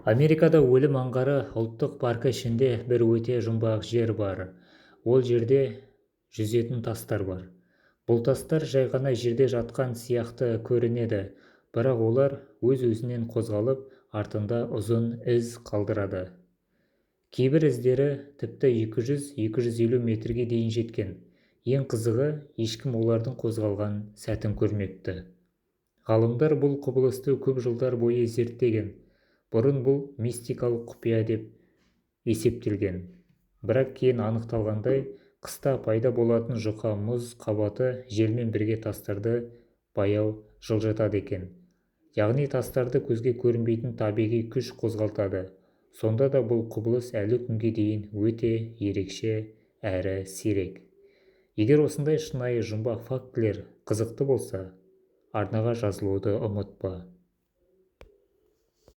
Америкада өлім аңғары ұлттық паркі ішінде бір өте жұмбақ жер бар. Ол жерде жүзетін тастар бар. Бұл тастар жай ғана жерде жатқан сияқты көрінеді, бірақ олар өз-өзінен қозғалып, артында ұзын із қалдырады. Кейбір іздері тіпті 200-250 метрге дейін жеткен. Ең қызығы, ешкім олардың қозғалған сәтін көрмепті. Ғалымдар бұл құбылысты көп жылдар бойы зерттеген. Бұрын бұл мистикалық құпия деп есептелген. Бірақ кейін анықталғандай, қыста пайда болатын жұқа мұз қабаты желмен бірге тастарды баяу жылжытады екен. Яғни тастарды көзге көрінбейтін табиғи күш қозғалтады. Сонда да бұл құбылыс әлі күнге дейін өте ерекше әрі сирек. Егер осындай шынайы жұмбақ фактілер қызықты болса, арнаға жазылуды ұмытпа.